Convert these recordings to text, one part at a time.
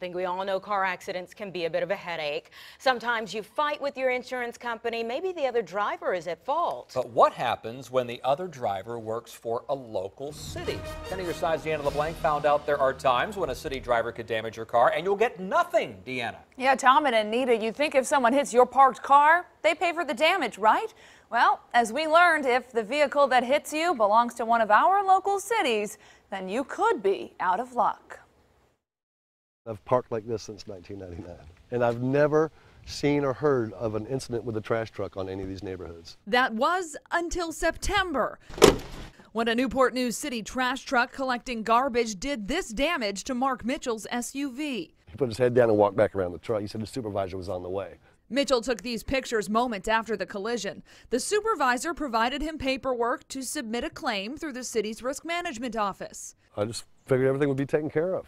think we all know car accidents can be a bit of a headache. Sometimes you fight with your insurance company. Maybe the other driver is at fault. But what happens when the other driver works for a local city? 10 on your side's Deanna LeBlanc found out there are times when a city driver could damage your car and you'll get nothing, Deanna. Yeah, Tom and Anita, you think if someone hits your parked car, they pay for the damage, right? Well, as we learned, if the vehicle that hits you belongs to one of our local cities, then you could be out of luck. I've parked like this since 1999, and I've never seen or heard of an incident with a trash truck on any of these neighborhoods. That was until September, when a Newport News City trash truck collecting garbage did this damage to Mark Mitchell's SUV. He put his head down and walked back around the truck. He said the supervisor was on the way. Mitchell took these pictures moments after the collision. The supervisor provided him paperwork to submit a claim through the city's risk management office. I just figured everything would be taken care of.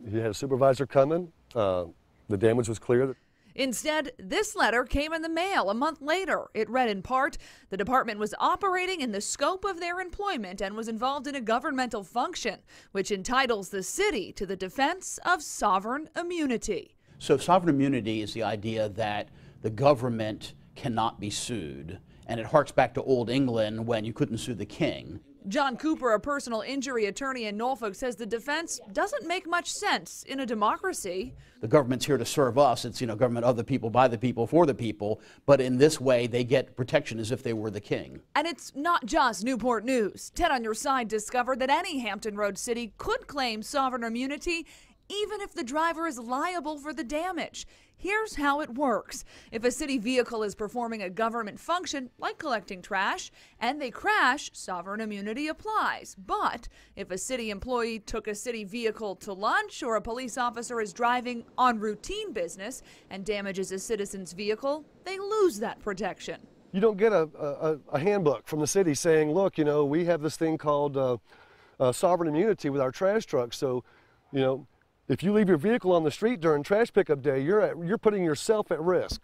He had a supervisor coming. The damage was clear. Instead, this letter came in the mail a month later. It read in part, the department was operating in the scope of their employment and was involved in a governmental function, which entitles the city to the defense of sovereign immunity. So sovereign immunity is the idea that the government cannot be sued, and it harks back to Old England when you couldn't sue the king. John Cooper, a personal injury attorney in Norfolk, says the defense doesn't make much sense in a democracy. The government's here to serve us. It's, government of the people, by the people, for the people. But in this way, they get protection as if they were the king. And it's not just Newport News. 10 on your side discovered that any Hampton Road city could claim sovereign immunity even if the driver is liable for the damage. Here's how it works. If a city vehicle is performing a government function, like collecting trash, and they crash, sovereign immunity applies. But if a city employee took a city vehicle to lunch or a police officer is driving on routine business and damages a citizen's vehicle, they lose that protection. You don't get a handbook from the city saying, look, we have this thing called sovereign immunity with our trash trucks. So, if you leave your vehicle on the street during trash pickup day, you're putting yourself at risk.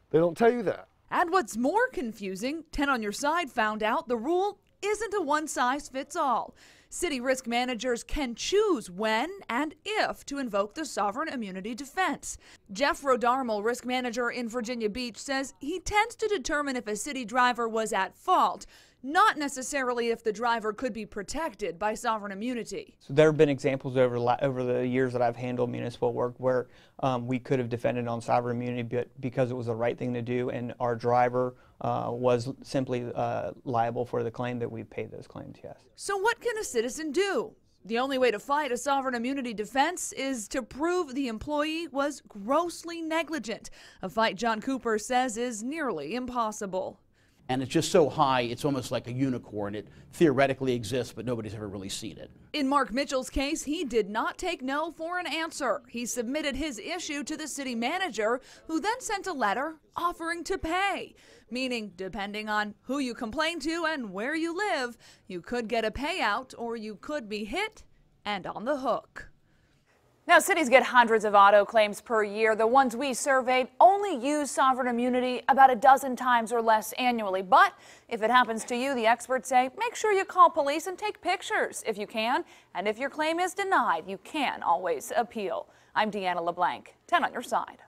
They don't tell you that. And what's more confusing, 10 on your side found out the rule isn't a one-size-fits-all. City risk managers can choose when and if to invoke the sovereign immunity defense. Jeff Rodarmal, risk manager in Virginia Beach, says he tends to determine if a city driver was at fault, not necessarily if the driver could be protected by sovereign immunity. So there have been examples over the years that I've handled municipal work where we could have defended on sovereign immunity, but because it was the right thing to do and our driver was simply liable for the claim, that we paid those claims, yes. So what can a citizen do? The only way to fight a sovereign immunity defense is to prove the employee was grossly negligent, a fight John Cooper says is nearly impossible. And it's just so high, it's almost like a unicorn. It theoretically exists, but nobody's ever really seen it. In Mark Mitchell's case, he did not take no for an answer. He submitted his issue to the city manager, who then sent a letter offering to pay. Meaning, depending on who you complain to and where you live, you could get a payout or you could be hit and on the hook. Now, cities get hundreds of auto claims per year. The ones we surveyed only use sovereign immunity about a dozen times or less annually. But if it happens to you, the experts say, make sure you call police and take pictures if you can. And if your claim is denied, you can always appeal. I'm Deanna LeBlanc, 10 on your side.